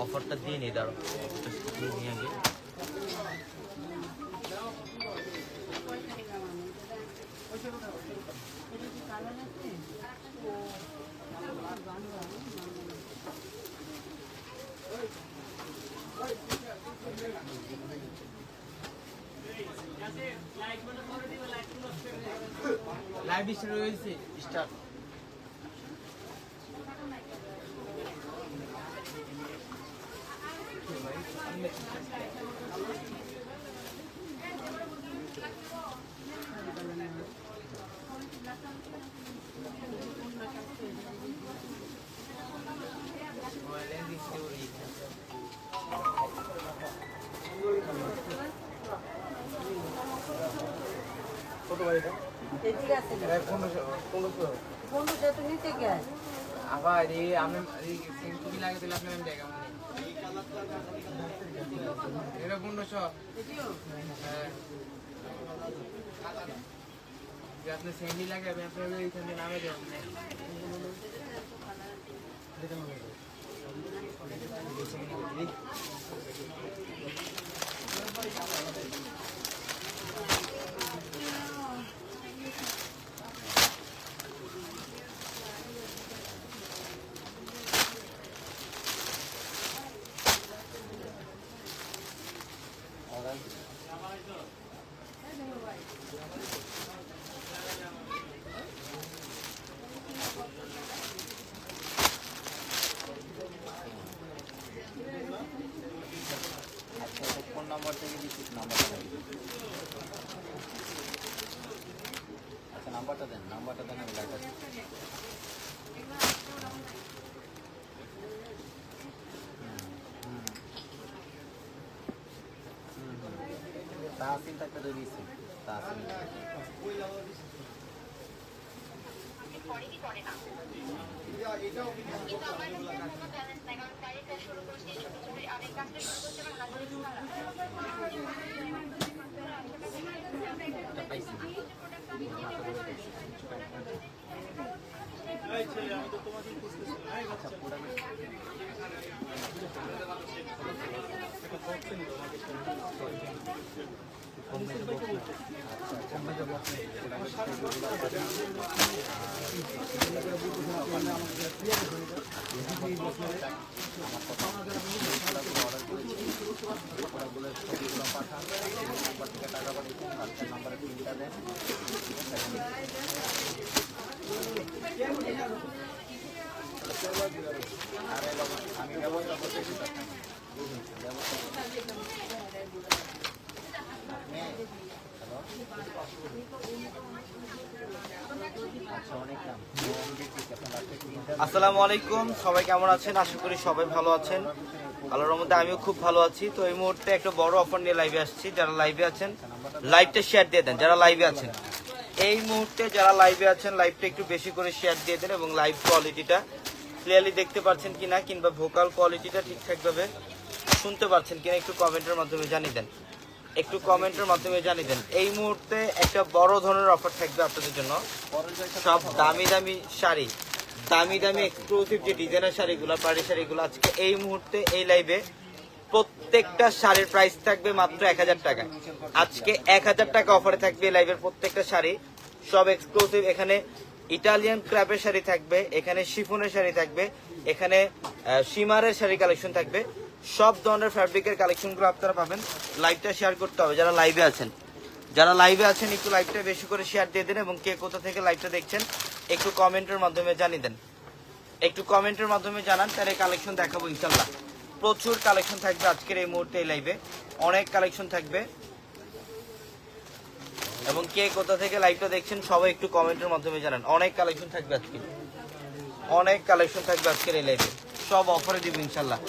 অফারটা দিয়ে নিই, দাঁড়ো দিয়ে নিয়ে আগে। লাইভ শুরু হয়েছে, স্টার্ট। কত ভাই এটা? ঠিক আছে। 1500 তো নিতে গেছ। আবার এই আমি সিম্পলি লাগে দিলে আপনি আমি দেখাবো না। এটা 1500। এটিও? হ্যাঁ। যে আপনি সেন্ডি লাগে আমি আপনাকে এইখানে নামে দেব না। ফোন নাম্বার থেকে দিচ্ছি, নাম্বারটা দেন। আচ্ছা নাম্বারটা দেন, নাম্বারটা দেন, আমি লেখা তাহসিন থাকতে তো দিচ্ছি, তাহসিন আমি ব্যবস্থা করতেছি। আসসালামু আলাইকুম, সবাই কেমন আছেন? আশা করি সবাই ভালো আছেন। আল্লাহর রহমতে আমিও খুব ভালো আছি। তো এই মুহূর্তে একটা বড় অফার নিয়ে লাইভে আসছি। যারা লাইভে আছেন লাইভটা শেয়ার দিয়ে দেন। যারা লাইভে আছেন এই মুহূর্তে, যারা লাইভে আছেন লাইভটা একটু বেশি করে শেয়ার দিয়ে দেন এবং লাইভ কোয়ালিটিটা ক্লিয়ারলি দেখতে পাচ্ছেন কিনা কিংবা ভোকাল কোয়ালিটিটা ঠিকঠাকভাবে শুনতে পাচ্ছেন কিনা একটু কমেন্টের মাধ্যমে জানিয়ে দেন। একটু কমেন্টের মাধ্যমে জানিয়ে দেন। এই মুহূর্তে একটা বড় ধরনের অফার থাকবে আপনাদের জন্য। সব দামি দামি শাড়ি, দামি দামি এক্সক্লুসিভ যে ডিজাইনার শাড়িগুলো, পাড়ি শাড়িগুলো আজকে এই মুহূর্তে এই লাইভে প্রত্যেকটা শাড়ির প্রাইস থাকবে মাত্র 1000 টাকা। আজকে 1000 টাকা অফারে থাকবে এই লাইভের প্রত্যেকটা শাড়ি, সব এক্সক্লুসিভ। এখানে ইটালিয়ান ক্র্যাপের শাড়ি থাকবে, এখানে শিফনের শাড়ি থাকবে, এখানে শিমারের শাড়ি কালেকশন থাকবে। সব ধরনের ফ্যাব্রিকের কালেকশনগুলো আপনারা পাবেন। লাইভটা শেয়ার করতে হবে যারা লাইভে আছেন। যারা লাইভে আছেন একটু লাইভটা বেশি করে শেয়ার দিয়ে দেন এবং কে কোথা থেকে লাইভটা দেখছেন একটু কমেন্টের মাধ্যমে জানিয়ে দেন। একটু কমেন্টের মাধ্যমে জানান, তাহলে কালেকশন দেখাবো ইনশাল্লাহ। প্রচুর কালেকশন থাকবে আজকের এই মুহূর্তে এই লাইভে, অনেক কালেকশন থাকবে। এবং কে কোথা থেকে লাইভটা দেখছেন সবাই একটু কমেন্টের মাধ্যমে জানান। অনেক কালেকশন থাকবে আজকে, অনেক কালেকশন থাকবে আজকের এই লাইভে, সব অফারে দিব ইনশাল্লাহ।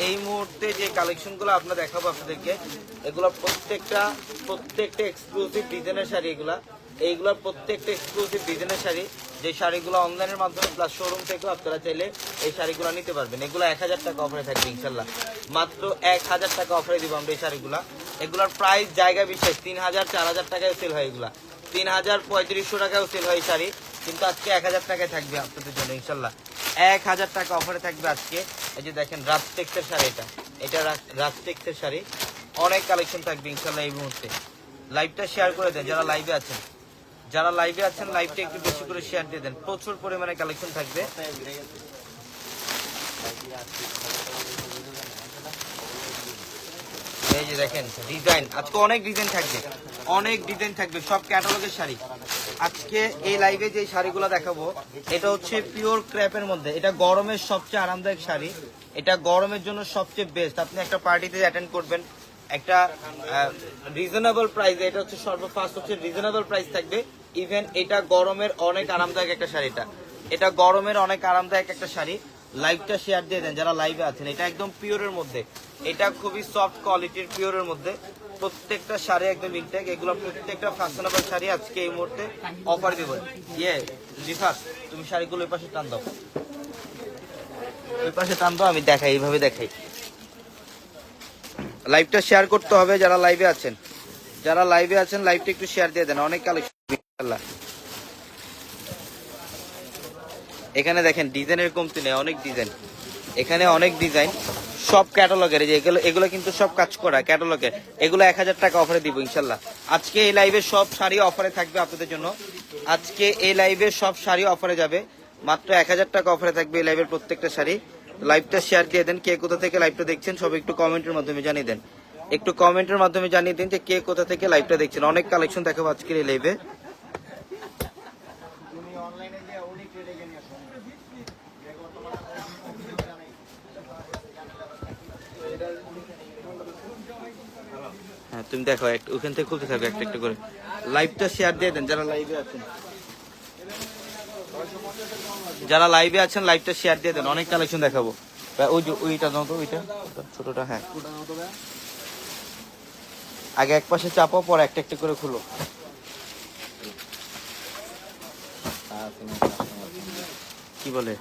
এই মুহূর্তে যে কালেকশনগুলো আপনারা দেখাবো আপনাদেরকে, এগুলো প্রত্যেকটা এক্সক্লুসিভ ডিজাইনের শাড়ি। এইগুলোর প্রত্যেকটা এক্সক্লুসিভ ডিজাইনের শাড়ি, যে শাড়িগুলো অনলাইনের মাধ্যমে প্লাস শোরুম থেকেও আপনারা চাইলে এই শাড়িগুলো নিতে পারবেন। এগুলো 1000 টাকা অফারে থাকবে ইনশাল্লাহ, মাত্র 1000 টাকা অফারে দিব আমরা এই শাড়িগুলো। এগুলোর প্রাইস জায়গা বিশেষ 3000 4000 টাকায় সেল হয়, এগুলা 3000 3500 টাকায় সেল হয় এই শাড়ি, কিন্তু আজকে 1000 টাকায় থাকবে আপনাদের জন্য ইনশাল্লাহ। 1000 টাকা অফারে থাকবে আজকে এই যে দেখেন রাজ টেক্সের শাড়ি, এটা রাজ টেক্সের শাড়ি। অনেক কালেকশন থাকবে ইনশাল্লাহ এই মুহূর্তে। লাইভটা শেয়ার করে দেন যারা লাইভে আছেন, লাইভটা একটু বেশি করে শেয়ার দিয়ে দেন। প্রচুর পরিমাণে কালেকশন থাকবে। এই যে দেখেন ডিজাইন, আজকে অনেক ডিজাইন থাকবে, সব ক্যাটালগের শাড়ি। আজকে এই লাইভে যে শাড়িগুলো দেখাবো এটা হচ্ছে পিওর ক্র্যাপের মধ্যে। এটা গরমের সবচেয়ে আরামদায়ক শাড়ি, এটা গরমের জন্য সবচেয়ে বেস্ট। আপনি একটা পার্টিতে অ্যাটেন্ড করবেন, একটা রিজনেবল প্রাইসে, এটা হচ্ছে সর্বফার্স্ট হচ্ছে রিজনেবল প্রাইস থাকবে। ইভেন এটা গরমের অনেক আরামদায়ক একটা শাড়ি, এটা গরমের অনেক আরামদায়ক একটা শাড়ি। লাইভটা শেয়ার দিয়ে দেন যারা লাইভে আছেন। এটা একদম পিওরের মধ্যে, এটা খুবই সফট কোয়ালিটির পিওরের মধ্যে। প্রত্যেকটা শাড়ি একদম ইনটেক, এগুলো প্রত্যেকটা ফ্যাশনেবল শাড়ি। আজকে এই মুহূর্তে অফার দিব। রিফাত তুমি শাড়িগুলো ওই পাশে টান দাও, আমি দেখাই, এইভাবে দেখাই। লাইভটা শেয়ার করতে হবে যারা লাইভে আছেন, লাইভটা একটু শেয়ার দিয়ে দেন। অনেক কালেকশন ইনশাআল্লাহ। এখানে দেখেন ডিজাইনের কমতি নেই, অনেক ডিজাইন, এখানে অনেক ডিজাইন, সব ক্যাটালগের। যে এগুলো কিন্তু সব কাজ করা ক্যাটালগের, এগুলো 1000 টাকা অফারে দিব ইনশাল্লাহ। আজকে এই লাইভে সব শাড়ি অফারে থাকবে আপনাদের জন্য। আজকে এই লাইভে সব শাড়ি অফারে যাবে, মাত্র 1000 টাকা অফারে থাকবে এই লাইভের প্রত্যেকটা শাড়ি। লাইভটা শেয়ার দিয়ে দেন। কে কোথা থেকে লাইভটা দেখছেন সব একটু কমেন্টের মাধ্যমে জানিয়ে দেন, যে কে কোথা থেকে লাইভটা দেখছেন। অনেক কালেকশন দেখাবো আজকের এই লাইভে। হ্যাঁ তুমি দেখো, ওখান থেকে খুলতে থাকো একটা করে। লাইভটা শেয়ার দিয়ে দেন যারা লাইভে আছেন, লাইভটা শেয়ার দিয়ে দেন। অনেক কালেকশন দেখাবো। ওই যে ওইটা দাও তো, ওইটা ছোটটা। হ্যাঁ আগে এক পাশে চাপো, পর একটা একটা করে খুলো। কি বলে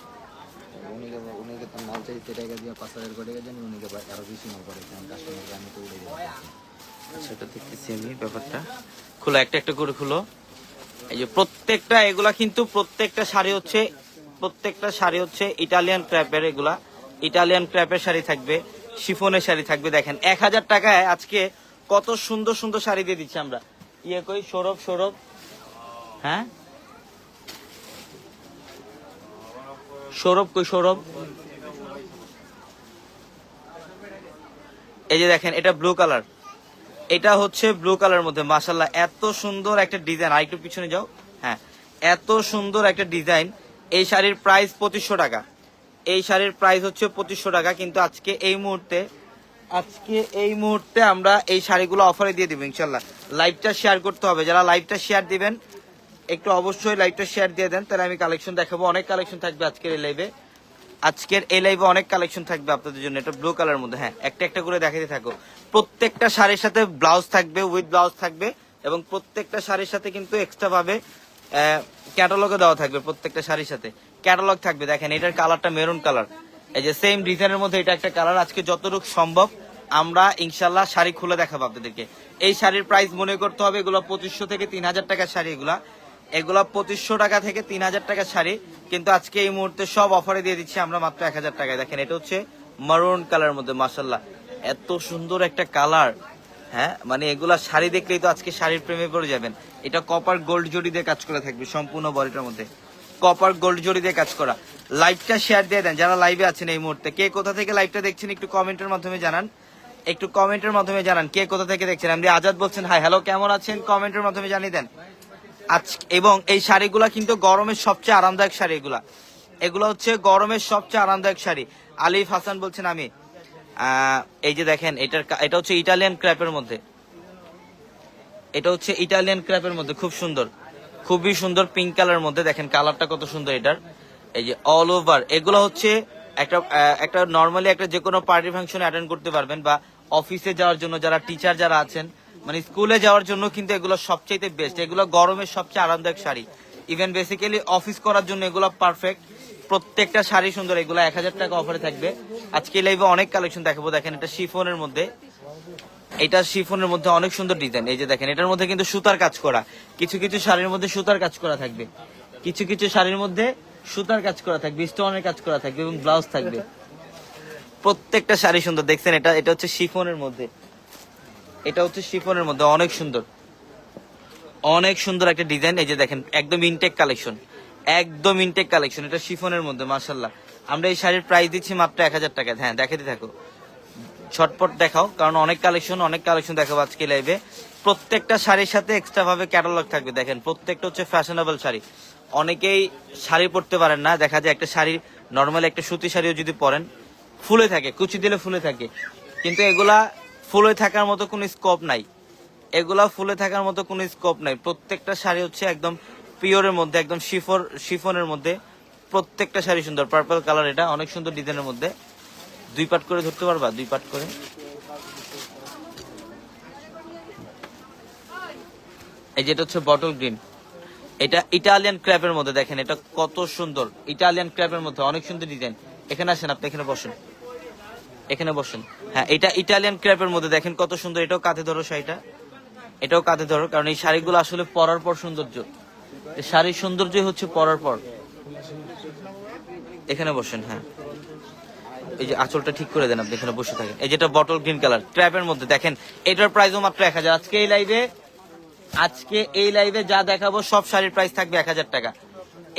সেটা দেখতেছি আমি ব্যাপারটা। খুলো, একটা একটা করে খুলো। এই যে প্রত্যেকটা এগুলা কিন্তু প্রত্যেকটা শাড়ি হচ্ছে ইটালিয়ান ক্র্যাপের। এগুলা ইটালিয়ান ক্র্যাপের শাড়ি থাকবে, শিফনের শাড়ি থাকবে। দেখেন 1000 টাকায় আজকে কত সুন্দর সুন্দর শাড়ি দিয়ে দিচ্ছি আমরা। কই সৌরভ, হ্যাঁ সৌরভ। এই যে দেখেন এটা ব্লু কালার, এটা হচ্ছে ব্লু কালার মধ্যে। মাশাআল্লাহ এত সুন্দর একটা ডিজাইন। আরেকটু পিছনে যাও। হ্যাঁ এত সুন্দর একটা ডিজাইন। এই শাড়ির প্রাইস 2500 টাকা, এই শাড়ির প্রাইস হচ্ছে 2500 টাকা। কিন্তু আজকে এই মুহূর্তে আমরা এই শাড়িগুলো অফারে দিয়ে দিব ইনশাল্লাহ। লাইভটা শেয়ার করতে হবে, যারা লাইভটা শেয়ার দিবেন একটু অবশ্যই লাইভটা শেয়ার দিয়ে দেন, তাহলে আমি কালেকশন দেখাবো। অনেক কালেকশন থাকবে আজকের এই লাইভে, অনেক কালেকশন থাকবে আপনাদের জন্য। এটা ব্লু কালার মধ্যে। হ্যাঁ একটা একটা করে দেখাতে থাকো। প্রত্যেকটা শাড়ির সাথে ব্লাউজ থাকবে, উইথ ব্লাউজ থাকবে, এবং প্রত্যেকটা শাড়ির সাথে কিন্তু এক্সট্রা ভাবে ক্যাটালগে দেওয়া থাকবে। প্রত্যেকটা শাড়ির সাথে ক্যাটালগ থাকবে। দেখেন এটার কালারটা মেরুন কালার, এই যে সেম ডিজাইনের মধ্যে এটা একটা কালার। আজকে যতটুকু সম্ভব আমরা ইনশাল্লাহ শাড়ি খুলে দেখাবো আপনাদেরকে। এই শাড়ির প্রাইস মনে করতে হবে, এগুলো 2500 থেকে 3000 টাকার শাড়ি। এগুলা 2500 টাকা থেকে 3000 টাকার শাড়ি। কিন্তু আজকে এই মুহূর্তে সব অফারে দিয়ে দিচ্ছি আমরা মাত্র 1000 টাকায়। দেখেন এটা হচ্ছে মারুন কালার মধ্যে। মাশাআল্লাহ এত সুন্দর একটা কালার। হ্যাঁ মানে এগুলা শাড়ি দেখলেই তো আজকে শাড়ির প্রেমে পড়ে যাবেন। এটা কপার গোল্ড জড়ি দিয়ে কাজ করা থাকবে সম্পূর্ণ বডিটার মধ্যে, কপার গোল্ড জড়ি দিয়ে কাজ করা। লাইভটা শেয়ার দিয়ে দেন যারা লাইভে আছেন এই মুহূর্তে। কে কোথা থেকে লাইভটা দেখছেন একটু কমেন্টের মাধ্যমে জানান, কে কোথা থেকে দেখছেন। আমি আজাদ বলছেন হাই হ্যালো, কেমন আছেন কমেন্টের মাধ্যমে জানিয়ে দেন। এবং এই শাড়িগুলা কিন্তু গরমের সবচেয়ে আরামদায়ক শাড়ি। এগুলো হচ্ছে গরমের সবচেয়ে আরামদায়ক শাড়ি। আলিফ হাসান বলছেন আমি। এই যে দেখেন এটা হচ্ছে ইটালিয়ান ক্র্যাপের মধ্যে, খুব সুন্দর, খুবই সুন্দর পিঙ্ক কালার মধ্যে। দেখেন কালারটা কত সুন্দর এটার। এই যে অল ওভার এগুলো হচ্ছে একটা নর্মালি একটা যে কোনো পার্টি ফাংশনে অ্যাটেন্ড করতে পারবেন, বা অফিসে যাওয়ার জন্য যারা টিচার যারা আছেন, মানে স্কুলে যাওয়ার জন্য কিন্তু এগুলো সবচেয়ে বেস্ট। এগুলো গরমের সবচেয়ে আরামদায়ক শাড়ি। ইভেন বেসিক্যালি অফিস করার জন্য এগুলো পারফেক্ট। প্রত্যেকটা শাড়ি সুন্দর। এগুলো 1000 টাকা অফারে থাকবে। আজকে লাইভে অনেক কালেকশন দেখাবো। দেখেন এটা শিফনের মধ্যে, অনেক সুন্দর ডিজাইন। এই যে দেখেন এটার মধ্যে কিন্তু সুতার কাজ করা, কিছু কিছু শাড়ির মধ্যে সুতার কাজ করা থাকবে, স্টোনের কাজ করা থাকবে এবং ব্লাউজ থাকবে। প্রত্যেকটা শাড়ি সুন্দর দেখছেন। এটা এটা হচ্ছে শিফনের মধ্যে, এটা হচ্ছে শিফনের মধ্যে অনেক সুন্দর, অনেক সুন্দর একটা ডিজাইন। এই যে দেখেন একদম ইনটেক কালেকশন, একদম ইনটেক কালেকশন। এটা শিফনের মধ্যে মাশাআল্লাহ। আমরা এই শাড়ির প্রাইস দিচ্ছি মাত্র 1000 টাকা। হ্যাঁ দেখাতে থাকো, ঝটপট দেখাও, কারণ অনেক কালেকশন দেখাবো আজকে লাইভে। প্রত্যেকটা শাড়ির সাথে এক্সট্রা ভাবে ক্যাটালগ থাকবে। দেখেন প্রত্যেকটা হচ্ছে ফ্যাশনেবল শাড়ি। অনেকেই শাড়ি পরতে পারেন না, দেখা যায় একটা শাড়ি নর্মাল একটা সুতি শাড়িও যদি পরেন ফুলে থাকে, কুচি দিলে ফুলে থাকে, কিন্তু এগুলা ফুলে থাকার মতো কোনো স্কোপ নাই, এগুলা ফুলে থাকার মতো কোনো স্কোপ নাই। প্রত্যেকটা শাড়ি হচ্ছে একদম পিওরের মধ্যে, একদম শিফনের মধ্যে। প্রত্যেকটা শাড়ি সুন্দর, পার্পল কালার, এটা অনেক সুন্দর ডিজাইনের মধ্যে। দুই পাট করে ধরতে পারবা, দুই পাট করে। এই যেটা হচ্ছে বটল গ্রিন, এটা ইটালিয়ান ক্র্যাপের মধ্যে। দেখেন এটা কত সুন্দর, ইটালিয়ান ক্র্যাপের মধ্যে অনেক সুন্দর ডিজাইন। এখানে আসেন আপনি, এখানে বসেন, এখানে বসেন। হ্যাঁ এটা ইটালিয়ান ক্র্যাপের মধ্যে, দেখেন কত সুন্দর। এটাও কাঁধে ধরো শাড়িটা, এটাও কাঁধে ধরো, কারণ এই শাড়িগুলো আসলে পরার পর সৌন্দর্য, শাড়ির সৌন্দর্যই হচ্ছে পরার পর। এখানে বসেন। হ্যাঁ এই যে আঁচলটা ঠিক করে দেন আপনি, এখানে বসে থাকেন। এই যেটা বটল গ্রিন কালার ক্র্যাপের মধ্যে, দেখেন এটার প্রাইসও মাত্র 1000। আজকে এই লাইভে যা দেখাবো সব শাড়ির প্রাইস থাকবে 1000 টাকা।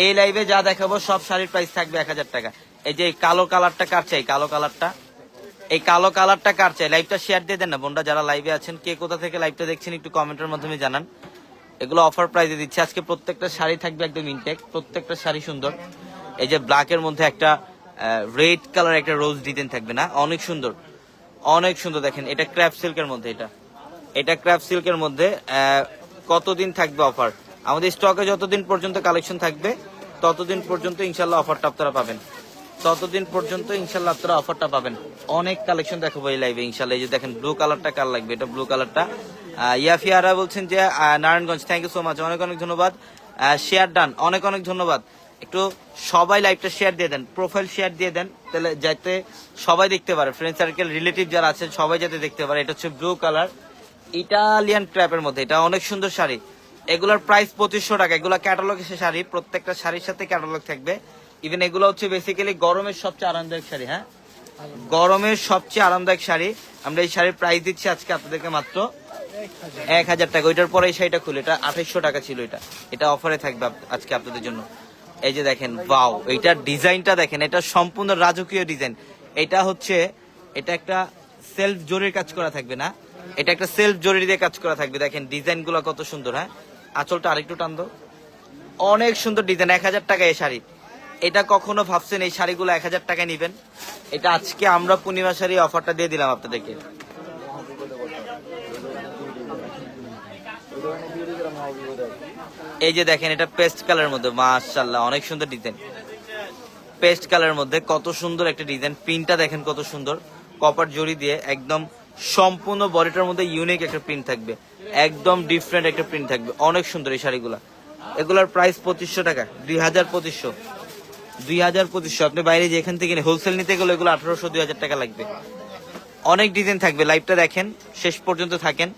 এই লাইভে যা দেখাবো সব শাড়ির প্রাইস থাকবে 1000 টাকা। এই যে কালো কালারটা কার চাই, কালো কালারটা, এই কালো কালারটা কার চাই? লাইভটা শেয়ার দিয়ে দেন না বোনরা, যারা লাইভে আছেন, কে কোথা থেকে লাইভটা দেখছেন একটু কমেন্টের মাধ্যমে জানান। এগুলো অফার প্রাইসে দিচ্ছে আজকে। প্রত্যেকটা শাড়ি থাকবে একদম ইনটেক, প্রত্যেকটা শাড়ি সুন্দর। এই যে ব্ল্যাকের মধ্যে একটা রেড কালার একটা রোজ ডিজাইন থাকবে না, অনেক সুন্দর, অনেক সুন্দর। দেখেন এটা ক্র্যাপ সিল্কের মধ্যে, এটা ক্র্যাপ সিল্কের মধ্যে। কতদিন থাকবে অফার? আমাদের স্টকে যতদিন পর্যন্ত কালেকশন থাকবে ততদিন পর্যন্ত ইনশাল্লাহ অফারটা আপনারা পাবেন, ততদিন পর্যন্ত ইনশাল্লাহ আপনারা অফারটা পাবেন। অনেক কালেকশন দেখাবো এই লাইভে ইনশাল্লাহ। এই যে দেখেন ব্লু কালারটা কার লাগবে, এটা ব্লু কালারটা। ইয়াফিয়ারা বলছেন যে Narayanganj, thank you so much, অনেক অনেক ধন্যবাদ। শেয়ার ডান, অনেক অনেক ধন্যবাদ। একটু সবাই লাইভটা শেয়ার দিয়ে দেন, প্রোফাইল শেয়ার দিয়ে দেন, তাহলে যাতে সবাই দেখতে পারে, ফ্রেন্ড সার্কেল রিলেটিভ যারা আছেন সবাই যাতে দেখতে পারে। এটা হচ্ছে ব্লু কালার ইটালিয়ান ক্র্যাপের মধ্যে, এটা অনেক সুন্দর শাড়ি। এগুলোর প্রাইস 2500 টাকা। এগুলো ক্যাটালগ এসে শাড়ি, প্রত্যেকটা শাড়ির সাথে ক্যাটালগ থাকবে। ইভেন এগুলো হচ্ছে বেসিক্যালি গরমের সবচেয়ে আরামদায়ক শাড়ি। হ্যাঁ গরমের সবচেয়ে আরামদায়ক শাড়ি। আমরা এই শাড়ির প্রাইস দিচ্ছি আজকে আপনাদেরকে মাত্র 1000 টাকা। ওইটার পরে এই শাড়িটা খুলে, এটা 2800 টাকা ছিল, এটা অফারে থাকবে আজকে আপনাদের জন্য। এই যে দেখেন ওয়াও, এইটার ডিজাইনটা দেখেন, এটা সম্পূর্ণ রাজকীয় ডিজাইন। এটা হচ্ছে, এটা একটা সেলফ জরির কাজ করা থাকবে না, এটা একটা সেলফ জরি দিয়ে কাজ করা থাকবে। দেখেন ডিজাইন গুলো কত সুন্দর। হ্যাঁ আঁচলটা আরেকটু টান দাও, অনেক সুন্দর ডিজাইন। 1000 টাকা এই শাড়ি। এটা কখনো ভাবছেন এই শাড়িগুলো 1000 টাকায় নিবেন? এটা আজকে আমরা পূর্ণিমা শাড়ি অফারটা দিয়ে দিলাম আপনাদেরকে। এই যে দেখেন এটা পেস্ট কালারের মধ্যে, মাশাআল্লাহ অনেক সুন্দর ডিজাইন। পেস্ট কালারের মধ্যে কত সুন্দর একটা ডিজাইন। প্রিন্টটা দেখেন কত সুন্দর, কপার জরি দিয়ে একদম সম্পূর্ণ বডিটার মধ্যে ইউনিক একটা প্রিন্ট থাকবে, একদম ডিফারেন্ট একটা প্রিন্ট থাকবে। অনেক সুন্দর এই শাড়িগুলা। এগুলার প্রাইস 2500 টাকা, 2200। আপনি বাইরে যেখান থেকে হোলসেল নিতে গেলে এগুলো 1800 2000 টাকা লাগবে। অনেক ডিজাইন থাকবে। লাইভটা দেখেন, শেষ পর্যন্ত থাকেন,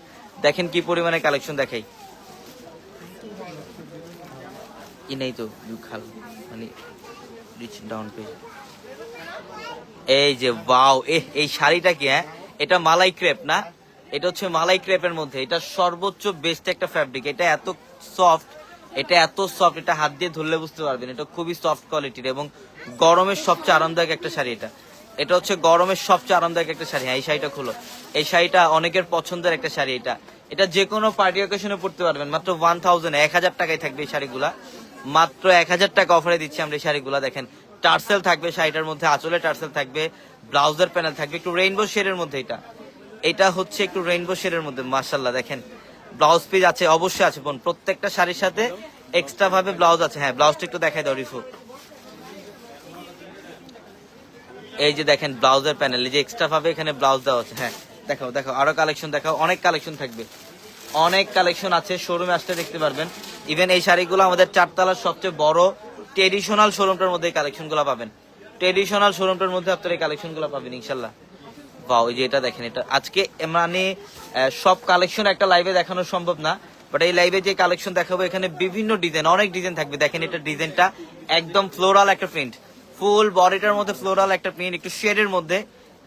দেখেন কি পরিমাণে কালেকশন দেখাই। কি নেই তো খাল মানে রিচ ডাউন পেজ। এই যে ওয়াও, এই শাড়িটা কি? হ্যাঁ এটা মালাই ক্রেপ না, এটা হচ্ছে মালাই ক্রেপের মধ্যে। এটা সর্বোচ্চ বেস্ট একটা ফ্যাব্রিক। এটা এত সফট, এটা হাত দিয়ে ধরলে বুঝতে পারবেন। এটা খুবই সফট কোয়ালিটির এবং গরমের সবচেয়ে আরামদায়ক একটা শাড়ি। এটা হচ্ছে গরমের সবচেয়ে আরামদায়ক একটা শাড়ি। হ্যাঁ এই শাড়িটা খুলো, এই শাড়িটা অনেকের পছন্দের একটা শাড়ি। এটা যে কোনো পার্টি অকেশনে পড়তে পারবেন। মাত্র 1000 টাকায় থাকবে এই শাড়িগুলা, মাত্র 1000 টাকা অফারে দিচ্ছি আমরা এই শাড়িগুলা। দেখেন টার্সেল থাকবে শাড়িটার মধ্যে, আঁচলে টার্সেল থাকবে, ব্লাউজের প্যানেল থাকবে একটু রেইনবো শেডের মধ্যে। এটা হচ্ছে একটু রেইনবো শেডের মধ্যে, মাশাআল্লাহ। দেখেন ব্লাউজ পিস আছে, অবশ্যই আছে বোন, প্রত্যেকটা শাড়ির সাথে এক্সট্রা ভাবে ব্লাউজ আছে। হ্যাঁ ব্লাউজটা একটু দেখাই দাও রিফু। এই যে দেখেন ব্লাউজের প্যানেল, এই যে এক্সট্রা ভাবে এখানে ব্লাউজ দেওয়া আছে। হ্যাঁ দেখাও আরো কালেকশন দেখাও, অনেক কালেকশন থাকবে, অনেক কালেকশন আছে। শোরুমে আসতে দেখতে পারবেন। ইভেন এই শাড়িগুলো আমাদের চারতলার সবচেয়ে বড় ট্রেডিশনাল শোরুমটার মধ্যে এই কালেকশন গুলো পাবেন। ট্রেডিশনাল শোরুমটার মধ্যে আপনারা এই কালেকশন গুলো পাবেন ইনশাল্লাহ। বাও, এই যে এটা দেখেন, এটা আজকে মানে সব কালেকশন একটা লাইভে দেখানো সম্ভব না, বাট এই লাইভে যে কালেকশন দেখাবো এখানে বিভিন্ন ডিজাইন, অনেক ডিজাইন থাকবে। দেখেন এটা ডিজাইনটা একদম ফ্লোরাল একটা প্রিন্ট, ফুল বডিটার মধ্যে ফ্লোরাল একটা প্রিন্ট, একটু শেডের মধ্যে।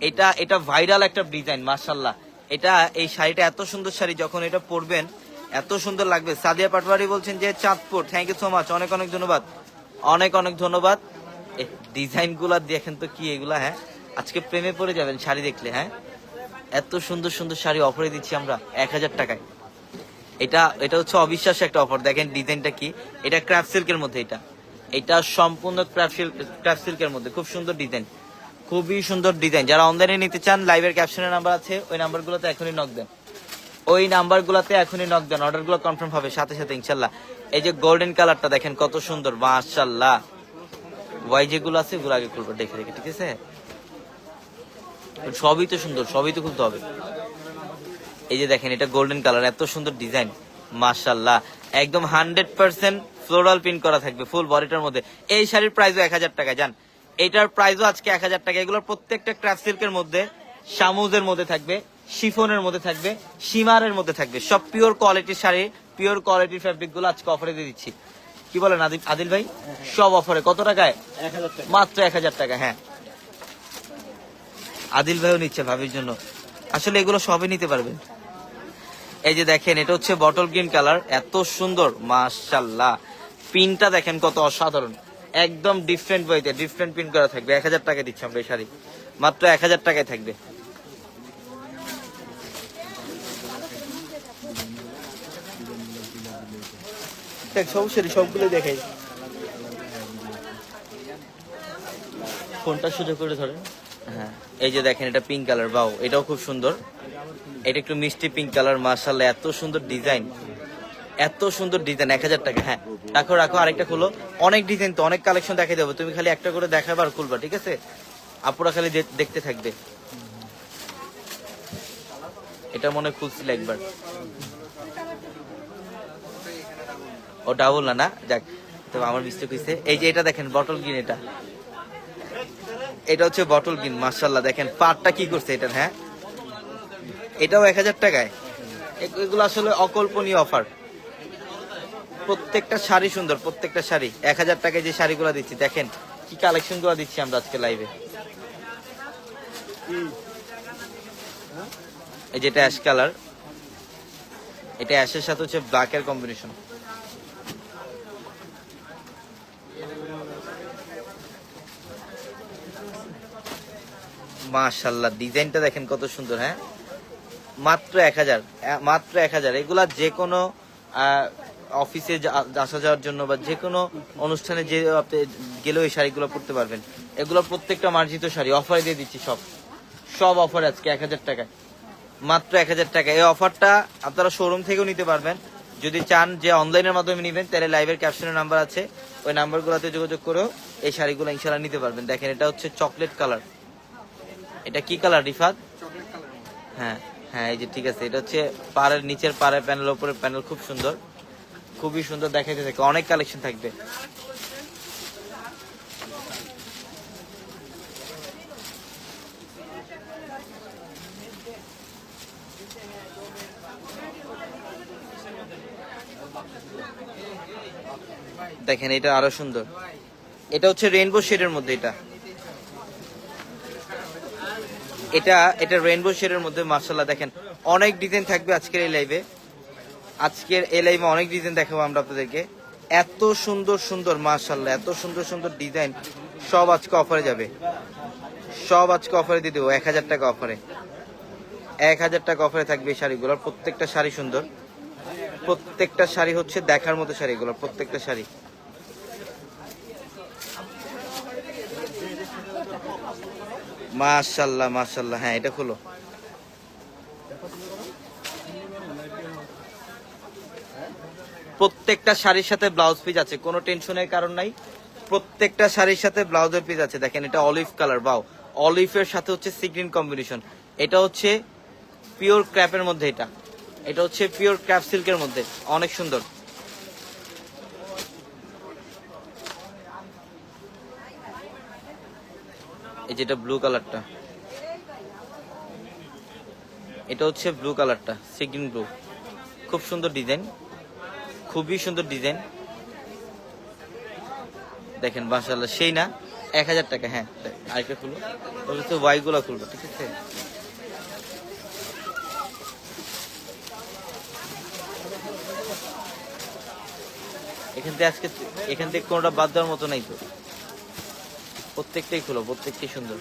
এটা এটা ভাইরাল একটা ডিজাইন মাশাআল্লাহ। এটা এই শাড়িটা এত সুন্দর শাড়ি, যখন এটা পরবেন এত সুন্দর লাগবে। সাদিয়া পাটওয়ারি বলছেন যে Chandpur, thank you so much, অনেক অনেক ধন্যবাদ, অনেক অনেক ধন্যবাদ। ডিজাইন গুলা দেখেন তো কি এগুলা, হ্যাঁ আজকে প্রেমে পড়ে যাবেন শাড়ি দেখলে। হ্যাঁ এত সুন্দর সুন্দর শাড়ি অফারে দিচ্ছি আমরা 1000 টাকায়। এটা এটা হচ্ছে অবিশ্বাস্য একটা অফার। দেখেন ডিজাইনটা কি, এটা ক্রাফট সিল্কের মধ্যে, এটা সম্পূর্ণ ক্রাফট সিল্কের মধ্যে, খুব সুন্দর ডিজাইন, খুবই সুন্দর ডিজাইন। যারা অনলাইনে নিতে চান লাইভের ক্যাপশনের নাম্বার আছে, ওই নাম্বারগুলোতে এখনই নক দেন, ওই নাম্বারগুলোতে এখনই নক দেন, অর্ডারগুলো কনফার্ম হবে সাথে সাথে ইনশাল্লাহ। এই যে গোল্ডেন কালারটা দেখেন কত সুন্দর মাশাআল্লাহ। ওয়াই যেগুলো আছে এগুলো আগে খুলবো দেখে রেখে, ঠিক আছে? সবই তো সুন্দর, সবই তো খুলতে হবে। এই যে দেখেন এটা গোল্ডেন কালার, এত সুন্দর ডিজাইন মাশাআল্লাহ, একদম 100% ফ্লোরাল প্রিন্ট করা থাকবে ফুল বডিটার মধ্যে। এই শাড়ির প্রাইসও 1000 টাকা, জান এটার প্রাইসও আজকে 1000 টাকা। এগুলোর প্রত্যেকটা ক্রাফট সিল্কের মধ্যে, শামুজের মধ্যে থাকবে, শিফনের মধ্যে থাকবে, সীমারের মধ্যে থাকবে, সব পিওর কোয়ালিটির শাড়ি, পিওর কোয়ালিটির ফ্যাব্রিক গুলো আজকে অফারে দিয়ে দিচ্ছি। কি বলেন আদিল ভাই? সব অফারে কত টাকায়? মাত্র 1000 টাকা। হ্যাঁ আদিল ভাইও নিচ্ছে ভাবির জন্য, আসলে এগুলো সবই নিতে পারবেন। এই যে দেখেন এটা হচ্ছে বটল গ্রিন কালার, এত সুন্দর মাশাআল্লাহ। প্রিন্টটা দেখেন কত অসাধারণ, একদম ডিফারেন্ট ওয়েতে ডিফারেন্ট প্রিন্ট করা থাকবে। 1000 টাকা দিচ্ছি আমরা এই শাড়ি, মাত্র 1000 টাকায় থাকবে। সবগুলো দেখাই, কোনটা সুযোগ করে ধরেন। হ্যাঁ এই যে দেখেন এটা পিঙ্ক কালার, বাও এটাও খুব সুন্দর, এটা একটু মিষ্টি পিঙ্ক কালার মাশাআল্লাহ, এত সুন্দর ডিজাইন, এত সুন্দর ডিজাইন। 1000 টাকা। হ্যাঁ রাখো রাখো, আরেকটা খুলো, অনেক ডিজাইন তো, অনেক কালেকশন দেখাই দেবো, তুমি খালি একটা করে দেখাবা আর খুলবা, ঠিক আছে? আপুরা খালি দেখতে থাকবে। এটা মনে খুলছিল একবার, ও ডাবল না, না যাক, তবে আমার মিস্টেক হয়েছে। এই যে এটা দেখেন বটল গ্রিন, এটা হচ্ছে বটল গ্রিন মাশাআল্লাহ। দেখেন পাটটা কি করছে এটার, হ্যাঁ এটাও 1000 টাকায়। এগুলো আসলে অকল্পনীয় অফার, প্রত্যেকটা শাড়ি সুন্দর, প্রত্যেকটা শাড়ি। 1000 টাকায় যে শাড়িগুলো দিচ্ছি, দেখেন কি কালেকশন গুলো দিচ্ছি আমরা আজকে লাইভে। এই যেটা অ্যাশ কালার, এটা অ্যাশের সাথে হচ্ছে ব্ল্যাকের কম্বিনেশন, মাশাআল্লাহ। ডিজাইনটা দেখেন কত সুন্দর। হ্যাঁ মাত্র 1000, মাত্র 1000। এগুলা যে কোনো অফিসে আসা যাওয়ার জন্য বা যে কোনো অনুষ্ঠানে যে গেলেও এই শাড়িগুলো পরতে পারবেন। এগুলো প্রত্যেকটা মার্জিত শাড়ি, অফারে দিয়ে দিচ্ছি, সব অফার আজকে 1000 টাকায়, মাত্র 1000 টাকা। এই অফারটা আপনারা শোরুম থেকেও নিতে পারবেন, যদি চান যে অনলাইনের মাধ্যমে নেবেন তাহলে লাইভের ক্যাপশনের নাম্বার আছে, ওই নাম্বারগুলোতে যোগাযোগ করেও এই শাড়িগুলো ইনশাআল্লাহ নিতে পারবেন। দেখেন এটা হচ্ছে চকলেট কালার, এটা কি কালার রিফাত? হ্যাঁ হ্যাঁ এই যে ঠিক আছে, এটা হচ্ছে পাড়ের নিচের পাড়ের প্যানেল, উপরের প্যানেল, খুব সুন্দর, খুবই সুন্দর দেখাইতে থাকে, অনেক কালেকশন থাকবে। দেখেন এটা আরো সুন্দর, এটা হচ্ছে রেইনবো শেডের মধ্যে, এটা রেইনবো শেডের মধ্যে মাশাআল্লাহ। দেখেন অনেক ডিজাইন থাকবে আজকের এই লাইভে, অনেক ডিজাইন দেখাবো আমরা আপনাদেরকে। এত সুন্দর সুন্দর মাশাআল্লাহ, এত সুন্দর সুন্দর ডিজাইন, সব আজকে অফারে যাবে, সব আজকে অফারে দিয়ে দেবো 1000 টাকা অফারে। 1000 টাকা অফারে থাকবে এই শাড়িগুলোর, প্রত্যেকটা শাড়ি সুন্দর, প্রত্যেকটা শাড়ি হচ্ছে দেখার মতো শাড়িগুলো, প্রত্যেকটা শাড়ি। মাশাআল্লাহ মাশাআল্লাহ। হ্যাঁ এটা খুলো, প্রত্যেকটা শাড়ির সাথে ব্লাউজ পিস আছে, কোনো টেনশনের কারণ নাই, প্রত্যেকটা শাড়ির সাথে ব্লাউজের পিস আছে। দেখেন এটা অলিভ কালার, বাও অলিভের সাথে হচ্ছে সি গ্রিন কম্বিনেশন, এটা হচ্ছে পিওর ক্র্যাপের মধ্যে, এটা হচ্ছে পিওর ক্র্যাপ সিল্কের মধ্যে, অনেক সুন্দর। এই যেটা ব্লু কালারটা, এটা হচ্ছে ব্লু কালারটা, সি গ্রিন ব্লু, খুব সুন্দর ডিজাইন, খুবই সুন্দর ডিজাইন। দেখেন মাশাআল্লাহ, সেই না 1000 টাকা। হ্যাঁ আরেকটা খুলো, ওই তো ওয়াই গুলো খুলবো, ঠিক আছে। এখান থেকে কোনোটা বাদ দেওয়ার মতো নাই তো, প্রত্যেকটাই খুলো, প্রত্যেকটাই সুন্দর।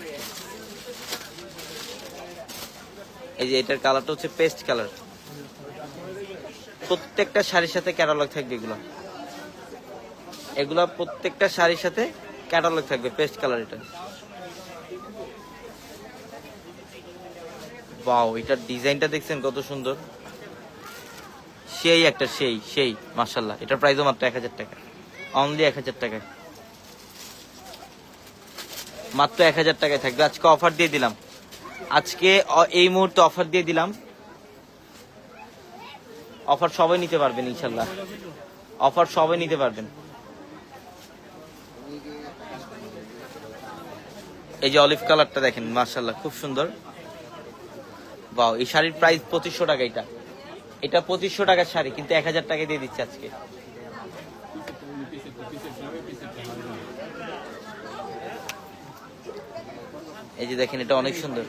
এই যে এটার কালারটা হচ্ছে পেস্ট কালার, প্রত্যেকটা শাড়ির সাথে ক্যাটালগ থাকবে। এগুলা প্রত্যেকটা শাড়ির সাথে ক্যাটালগ থাকবে, পেস্ট কালার এটা। ওয়াও, এটার ডিজাইনটা দেখছেন কত সুন্দর, সেই একটা সেই মাশাআল্লাহ। এটার প্রাইসও মাত্র 1000 টাকা, অনলি 1000 টাকায়, মাত্র 1000 টাকায় থাকবে। আজকে অফার দিয়ে দিলাম, আজকে এই মুহূর্তে অফার দিয়ে দিলাম। অফার সবাই নিতে পারবেন ইনশাল্লাহ, অফার সবাই নিতে পারবেন। এই যে অলিভ কালারটা দেখেন মাশাআল্লাহ, খুব সুন্দর। বাও, এই শাড়ির প্রাইস 2500 টাকা। এটা 2500 টাকার শাড়ি, কিন্তু 1000 টাকায় দিয়ে দিচ্ছে আজকে। এই যে দেখেন, এটা অনেক সুন্দর।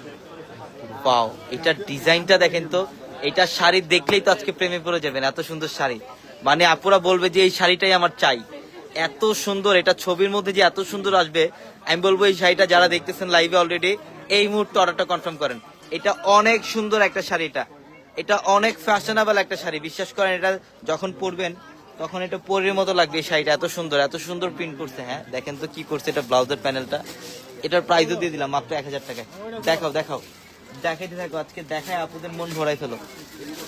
বাও, এটার ডিজাইনটা দেখেন তো, এটা শাড়ি দেখলেই তো আজকে প্রেমে পড়ে যাবেন, এত সুন্দর শাড়ি। মানে আপুরা বলবে যে এই শাড়িটাই আমার চাই, এত সুন্দর। এটা ছবির মধ্যে যে এত সুন্দর আসবে, আমি বলবো এই শাড়িটা যারা দেখতেছেন লাইভে অলরেডি, এই মুহূর্তে অর্ডারটা কনফার্ম করেন। এটা অনেক সুন্দর একটা শাড়ি, এটা অনেক ফ্যাশনেবল একটা শাড়ি। বিশ্বাস করেন, এটা যখন পরবেন তখন এটা পরের মতো লাগবে। এই শাড়িটা এত সুন্দর, এত সুন্দর প্রিন্ট করছে। হ্যাঁ দেখেন তো কি করছে, এটা ব্লাউজের প্যানেলটা। এটার প্রাইসও দিয়ে দিলাম মাত্র 1000 টাকায়। দেখাও দেখাইতে থাকো, আজকে দেখায় আপনাদের মন ভরাই ফেলো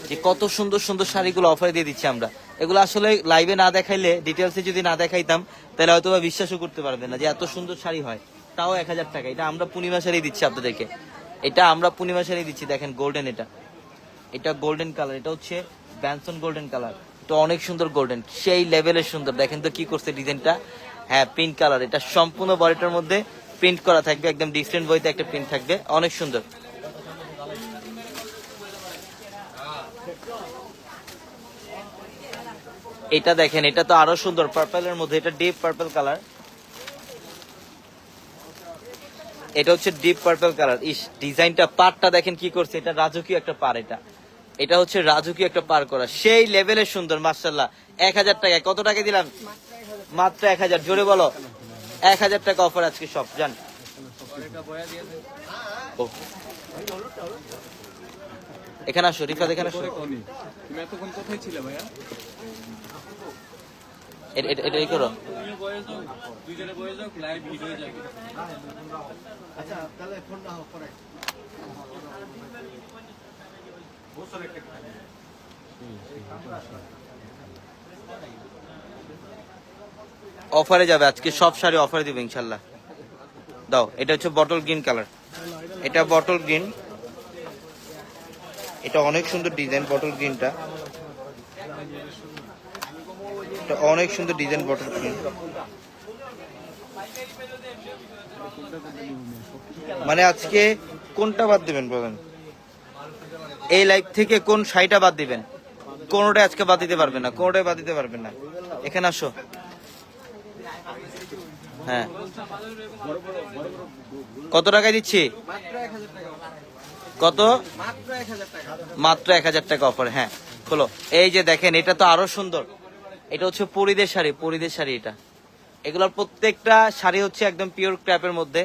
যে কত সুন্দর সুন্দর শাড়িগুলো অফারে দিয়ে দিচ্ছি আমরা। এগুলো আসলে লাইভে না দেখাইলে, ডিটেলসে যদি না দেখাইতাম, তাহলে হয়তো বা বিশ্বাসও করতে পারবেন না যে এত সুন্দর শাড়ি হয়, তাও 1000 টাকা। এটা আমরা পূর্ণিমা শাড়ি দিচ্ছি আপনাদেরকে, এটা আমরা পূর্ণিমা শাড়ি দিচ্ছি। দেখেন গোল্ডেন, এটা গোল্ডেন কালার, এটা হচ্ছে ব্যানসন গোল্ডেন কালার। এটা অনেক সুন্দর গোল্ডেন, সেই লেভেলের সুন্দর। দেখেন তো কি করছে ডিজাইনটা। হ্যাঁ পিঙ্ক কালার, এটা সম্পূর্ণ বডিটার মধ্যে প্রিন্ট করা থাকবে, একদম ডিফারেন্ট বইতে একটা প্রিন্ট থাকবে, অনেক সুন্দর। এটা দেখেন, এটা তো আরো সুন্দর, পার্পলের মধ্যে, এটা ডিপ পার্পল কালার। এটা হচ্ছে ডিপ পার্পল কালার। ইস, ডিজাইনটা, পাড়টা দেখেন কি করছে, এটা রাজকীয় একটা পাড়। এটা হচ্ছে রাজকীয় একটা পার করা, সেই লেভেলের সুন্দর মাশাআল্লাহ। 1000 টাকায়। কত টাকা দিলাম? মাত্র 1000। জোরে বলো, 1000 টাকা অফার আজকে সব জান। এখানে আসো রিফাত, এখানে আসো। তুমি এতক্ষণ কোথায় ছিলে ভাইয়া? এটাই করো। দুইজনে বয়ে যাও, লাইভ ভিডিও যাবে। আচ্ছা তাহলে ফোনটা অফ করে অফারে যাবে আজকে সব শাড়ি, অফারে দিবে ইনশাল্লাহ। দাও, এটা হচ্ছে বটল গ্রিন কালার, এটা বটল গ্রিন, এটা অনেক সুন্দর ডিজাইন। বটল গ্রিনটা, এটা অনেক সুন্দর ডিজাইন, বটল গ্রিন। মানে আজকে কোনটা বাদ দিবেন বলেন? এই লাইভ থেকে কোন শাড়িটা বাদ দিবেন? কোনোটা আজকে বাদ দিতে পারবেন না, কোনোটাই বাদ দিতে পারবেন না। এখানে আসো। হ্যাঁ, কত টাকায় দিচ্ছি? কত? মাত্র 1000 টাকা অফার। হ্যাঁ খোলো। এই যে দেখেন, এটা তো আরো সুন্দর। এটা হচ্ছে পরিদের শাড়ি, পরিদের শাড়ি। এগুলোর প্রত্যেকটা শাড়ি হচ্ছে একদম পিওর ক্র্যাপের মধ্যে।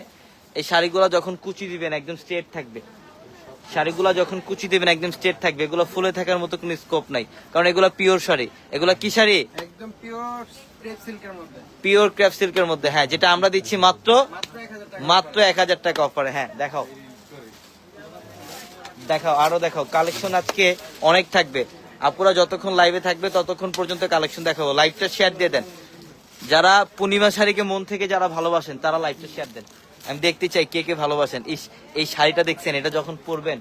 এই শাড়িগুলো যখন কুচি দিবেন একদম স্ট্রেট থাকবে, শাড়িগুলো যখন কুচি দিবেন একদম স্ট্রেট থাকবে। এগুলো ফুলে থাকার মতো কোনো স্কোপ নাই, কারণ এগুলো পিওর শাড়ি। এগুলো কি শাড়ি? একদম পিওর ক্রেপ সিল্কের মধ্যে, পিওর ক্র্যাপ সিল্কের মধ্যে। হ্যাঁ, যেটা আমরা দিচ্ছি মাত্র 1000 টাকা অফারে। হ্যাঁ দেখাও, আরো দেখাও কালেকশন আজকে অনেক থাকবে। আপুরা যতক্ষণ লাইভে থাকবে ততক্ষণ পর্যন্ত কালেকশন দেখাবো। লাইভটা শেয়ার দিয়ে দেন, যারা পূর্ণিমা শাড়িকে মন থেকে যারা ভালোবাসেন তারা লাইভটা শেয়ার দেন। আমি দেখতে চাই কে কে ভালোবাসেন। ইস, এই শাড়িটা দেখছেন, এটা যখন পরবেন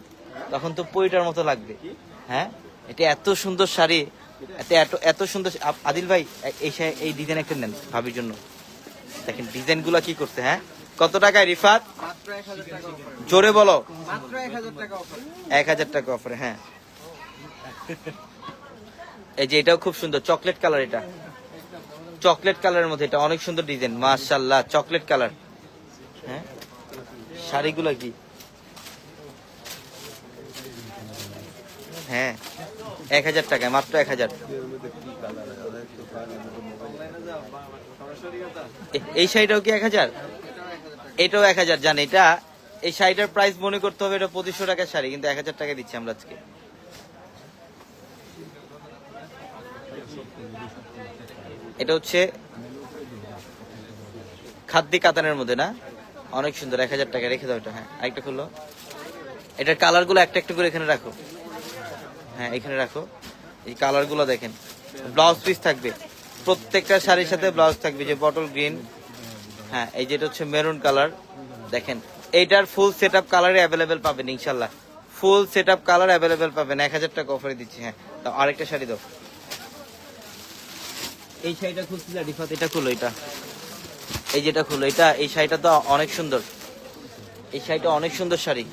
তখন তো পরিটার মতো লাগবে। হ্যাঁ, এটা এত সুন্দর শাড়ি, এত সুন্দর। আদিল ভাই, এই ডিজাইন একটা নেন ভাবির জন্য। দেখেন ডিজাইন গুলা কি করতে। হ্যাঁ, কত টাকায় রিফাত? মাত্র 1000 টাকা অফার। জোরে বলো, মাত্র 1000 টাকা অফার। 1000 টাকা অফারে। হ্যাঁ, এই যে এটাও খুব সুন্দর, চকলেট কালার। এটা চকলেট কালারের মধ্যে, এটা অনেক সুন্দর ডিজাইন মাশাআল্লাহ। চকলেট কালার, শাড়িগুলো কি? হ্যাঁ 1000 টাকায়, মাত্র 1000। এই শাড়িটাও কি 1000? এটাও 1000। জান এটা এই শাড়িটার প্রাইস মনে করতে হবে এটা 2500 টাকার শাড়ি, কিন্তু 1000 টাকা দিচ্ছি আমরা আজকে। এটা হচ্ছে খাদ্দি কাতানের মধ্যে না, অনেক সুন্দর। 1000 টাকা রেখে দাও এটা। হ্যাঁ আরেকটা খুললো, এটার কালার গুলো একটা একটা করে এখানে রাখো। হ্যাঁ এখানে রাখো, এই কালার গুলো দেখেন। ব্লাউজ পিস থাকবে প্রত্যেকটা শাড়ির সাথে, ব্লাউজ থাকবে যে বটল গ্রিন। হ্যাঁ এই যেটা হচ্ছে মেরুন কালার দেখেন, এইটার ফুল সেট আপ কালারে অ্যাভেলেবেল পাবেন ইনশাল্লাহ। Full set up colour available পাবেন, 1000 টাকা অফারে দিচ্ছি। হ্যাঁ তাও আরেকটা শাড়ি দাও। এই শাড়িটা খুলছিল রিফাত, এটা খুলো। এটা এই যেটা খুলো, এটা এই শাড়িটা তো অনেক সুন্দর। এই শাড়িটা অনেক সুন্দর শাড়ি।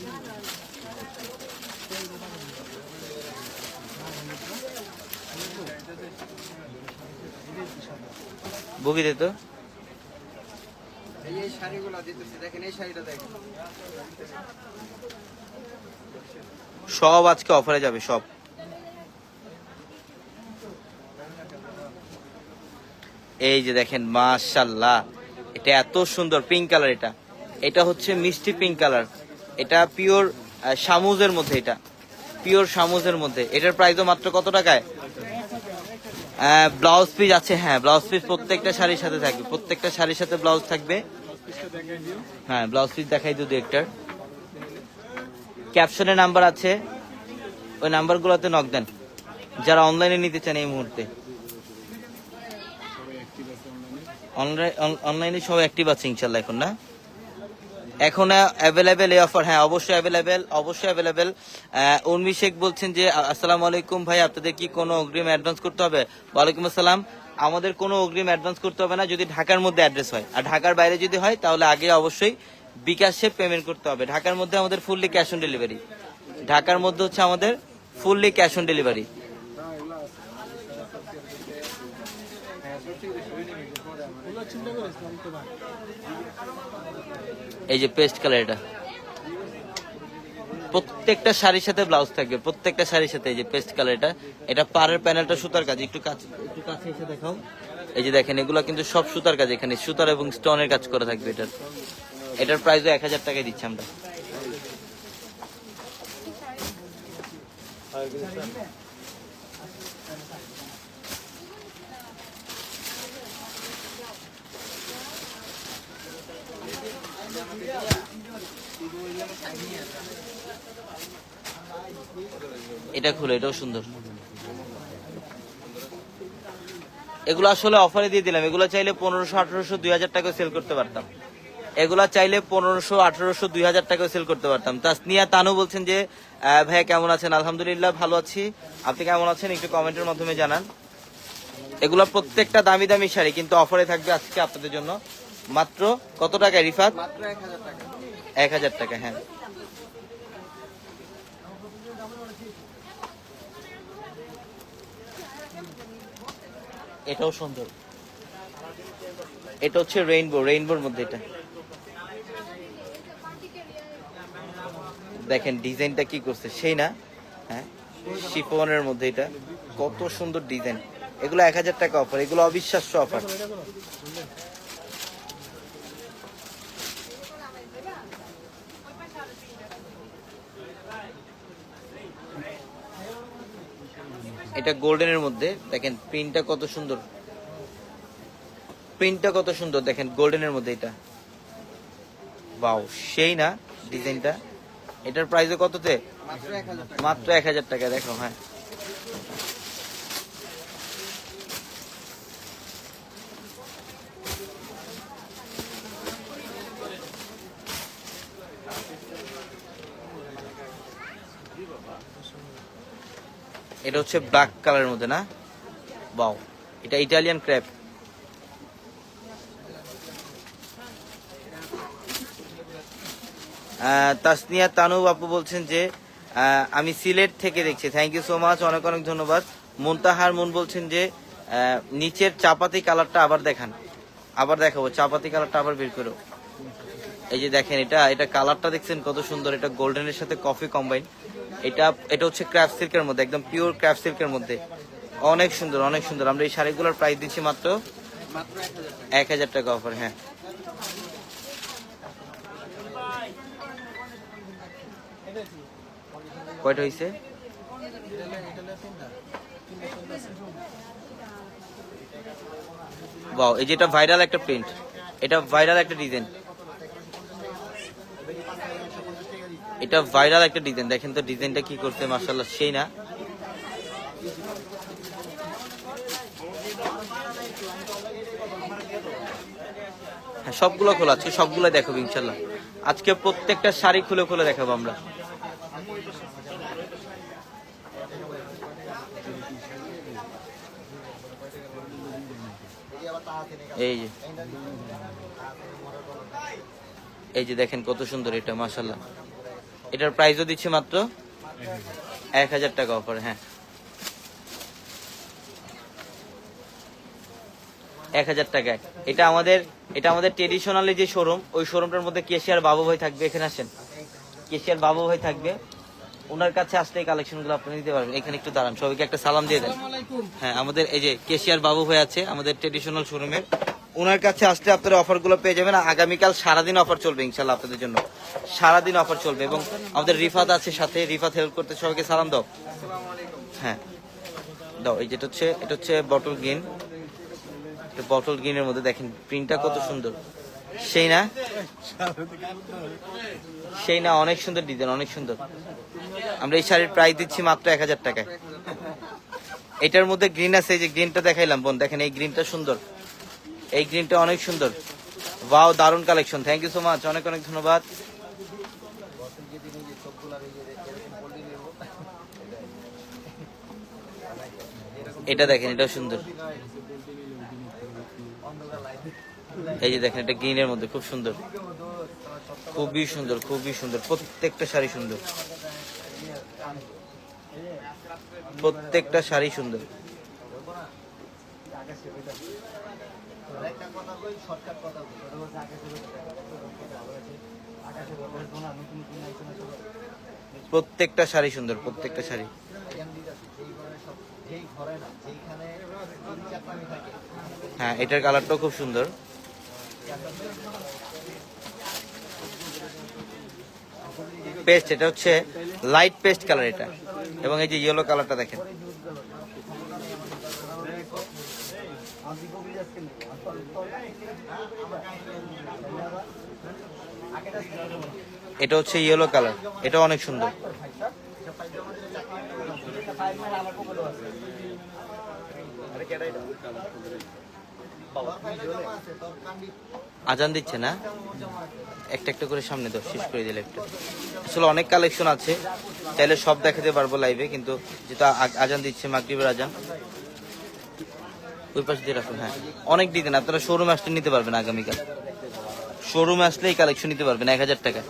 বুকি দে তো। এই শাড়িগুলো দিতেছি, দেখেন এই শাড়িটা দেখেন। সব আজকে অফারে যাবে সব। এই যে দেখেন মাশাআল্লাহ, এটা এত সুন্দর পিঙ্ক কালার। এটা এটা হচ্ছে মিষ্টি পিঙ্ক কালার। এটা পিওর শামুজের মধ্যে, এটা পিওর শামুজের মধ্যে। এটার প্রাইসও মাত্র কত টাকায়? ব্লাউজ পিস আছে। হ্যাঁ ব্লাউজ পিস প্রত্যেকটা শাড়ির সাথে থাকবে, প্রত্যেকটা শাড়ির সাথে ব্লাউজ থাকবে। হ্যাঁ ব্লাউজ পিস দেখাই দিও দু একটার। ক্যাপশনে নাম্বার আছে, ওই নাম্বারগুলোতে নক দেন যারা অনলাইনে নিতে চান এই মুহূর্তে। অনলাইনে সব অ্যাক্টিভ আছে ইনশাল্লাহ এখন, না এখন অ্যাভেলেবেল এই অফার। হ্যাঁ অবশ্যই অ্যাভেলেবেল, অবশ্যই অ্যাভেলেবেল। উর্মি শেখ বলছেন যে আসসালামু আলাইকুম ভাই, আপনাদের কি কোনো অগ্রিম অ্যাডভান্স করতে হবে? ওয়ালাইকুম আসসালাম। আমাদের কোনো অগ্রিম অ্যাডভান্স করতে হবে না যদি ঢাকার মধ্যে অ্যাড্রেস হয়। আর ঢাকার বাইরে যদি হয় তাহলে আগে অবশ্যই বিকাশে পেমেন্ট করতে হবে। ঢাকার মধ্যে আমাদের ফুললি ক্যাশ অন ডেলিভারি। ঢাকার মধ্যে হচ্ছে আমাদের ফুললি ক্যাশ অন ডেলিভারি। এই যে পেস্ট কালার, এটা প্রত্যেকটা শাড়ির সাথে ব্লাউজ থাকবে, প্রত্যেকটা শাড়ির সাথে। এই যে পেস্ট কালার, এটা পাড়ের প্যানেলটা সুতার কাজ। একটু কাছে এসে দেখাও। এই যে দেখেন এগুলো কিন্তু সব সুতার কাজ, এখানে সুতার এবং স্টোনের কাজ করা থাকবে। এটার প্রাইসও 1000 টাকায় দিচ্ছি আমরা। এটা খুলে, এটাও সুন্দর। এগুলো আসলে অফারে দিয়ে দিলাম। এগুলো চাইলে 1500, 1800, 2000 টাকা সেল করতে পারতাম। এগুলা চাইলে 1500, 1800, 2000 টাকা সেল করতে পারতাম। তাসনিয়া তানু বলছেন যে ভাইয়া কেমন আছেন? আলহামদুলিল্লাহ ভালো আছি, আপনি কেমন আছেন একটু কমেন্টের মাধ্যমে জানান। এগুলা প্রত্যেকটা দামি দামি শাড়ি, কিন্তু অফারে থাকবে আজকে আপনাদের জন্য মাত্র কত টাকায় রিফাত? মাত্র 1000 টাকা। 1000 টাকা। হ্যাঁ এটাও সুন্দর। এটা হচ্ছে রেইনবো, রেইনবোর মধ্যে। এটা দেখেন ডিজাইনটা কি করছে, সেই না? হ্যাঁ শিফনের মধ্যে এটা কত সুন্দর ডিজাইন। এগুলো 1000 টাকা অফার, এগুলো অবিশ্বাস্য অফার। এটা গোল্ডেনের মধ্যে দেখেন প্রিন্টটা কত সুন্দর, প্রিন্টটা কত সুন্দর দেখেন গোল্ডেনের মধ্যে। এটা বাও সেই না ডিজাইনটা। এটার প্রাইসও কততে? মাত্র 1000 টাকা। মাত্র 1000 টাকা। দেখো হ্যাঁ এটা হচ্ছে ব্ল্যাক কালারের মধ্যে, না বাও এটা ইটালিয়ান ক্র্যাপ। তাসনিয়া তানু আপু বলছেন যে আমি সিলেট থেকে দেখছি, থ্যাংক ইউ সো মাচ, অনেক অনেক ধন্যবাদ। মুনতাহার মুন বলছেন যে নিচের চাপাতি কালারটা আবার দেখান। আবার দেখাবো, চাপাতি কালারটা আবার বের করো। এই যে দেখেন এটা কালারটা দেখছেন কত সুন্দর, এটা গোল্ডেনের সাথে কফি কম্বাইন। এটা হচ্ছে ক্র্যাফট সিল্কের মধ্যে, একদম পিওর ক্র্যাফট সিল্কের মধ্যে, অনেক সুন্দর অনেক সুন্দর। আমরা এই শাড়িগুলোর প্রাইস দিচ্ছি মাত্র মাত্র 1000 টাকা অফার। হ্যাঁ, কয়টা হয়েছে? বাও, এই যে এটা ভাইরাল একটা প্রিন্ট, এটা ভাইরাল একটা ডিজাইন, এটা ভাইরাল একটা ডিজাইন। দেখেন তো ডিজাইনটা কি করছে, মাশাআল্লাহ সেই না? হ্যাঁ, সবগুলো খোলা, আজকে সবগুলো দেখাবো ইনশাল্লাহ। আজকে প্রত্যেকটা শাড়ি খুলে খুলে দেখাবো আমরা। এই যে দেখেন কত সুন্দর এটা, মাশাআল্লাহ। এটার প্রাইসও দিচ্ছি মাত্র 1000 টাকা অফার। হ্যাঁ, 1000 টাকায়। এটা আমাদের ট্রেডিশনালি যে শোরুম, ওই শোরুমটার মধ্যে কেশিয়ার বাবু ভাই থাকবে। এখানে আসেন, কেশিয়ার বাবু ভাই থাকবে, ওনার কাছে আসলে এই কালেকশনগুলো আপনি নিতে পারবেন। এখানে একটু দাঁড়ান, সবাইকে একটা সালাম দিয়ে দেন। হ্যাঁ, আমাদের এই যে কেশিয়ার বাবু ভাই আছে আমাদের ট্রেডিশনাল শোরুমের, ওনার কাছে আসলে আপনারা অফারগুলো পেয়ে যাবেন। আগামীকাল সারাদিন অফার চলবে ইনশাল্লাহ, আপনাদের জন্য সারাদিন অফার চলবে। এবং আমাদের রিফাত আছে সাথে, রিফাত হেল্প করতে, সবাইকে সালাম দাও। হ্যাঁ দাও। এই যেটা হচ্ছে, এটা হচ্ছে বটল গ্রিন, বটল গ্রিনের মধ্যে দেখেন প্রিন্টটা কত সুন্দর, সেই না? সেই না? অনেক সুন্দর ডিজাইন, অনেক সুন্দর। আমরা এই শাড়ির প্রাইস দিচ্ছি মাত্র 1000 টাকায়। এটার মধ্যে গ্রিন আছে, এই যে গ্রিনটা দেখাইলাম বোন, দেখেন এই গ্রিনটা সুন্দর, এই গ্রিনটা অনেক সুন্দর। ওয়াও, দারুণ collection, thank you so much, অনেক অনেক ধন্যবাদ। এটা দেখেন, এটা সুন্দর, এই যে দেখেন এটা গ্রিনের মধ্যে খুব সুন্দর, খুবই সুন্দর, খুবই সুন্দর। প্রত্যেকটা শাড়ি সুন্দর, প্রত্যেকটা শাড়ি সুন্দর। প্রত্যেকটা শাড়ি সুন্দর, প্রত্যেকটা শাড়ি। হ্যাঁ, এটার কালারটাও খুব সুন্দর। পেস্ট, এটা হচ্ছে লাইট পেস্ট কালার এটা, এবং এই যে ইয়েলো কালারটা দেখেন, এটা হচ্ছে ইয়েলো কালার, এটা অনেক সুন্দর। আজান দিচ্ছে না? একটা একটা করে সামনে দাও, শেষ করে দিলে একটা। আসলে অনেক কালেকশন আছে, চাইলে সব দেখাতে পারবো লাইভে, কিন্তু যেটা আজান দিচ্ছে, মাগরিবের আজান, ওই পাশে দিয়ে রাখুন। হ্যাঁ, অনেক ডিজাইন, আপনারা শোরুমে আসলে নিতে পারবেন। আগামীকাল শোরুমে আসলে এই কালেকশন নিতে পারবেন 1000 টাকা।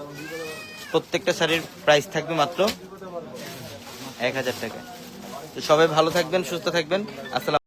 প্রত্যেকটা শাড়ির প্রাইস থাকবে মাত্র 1000 টাকা। তো সবাই ভালো থাকবেন, সুস্থ থাকবেন। আসসালাম।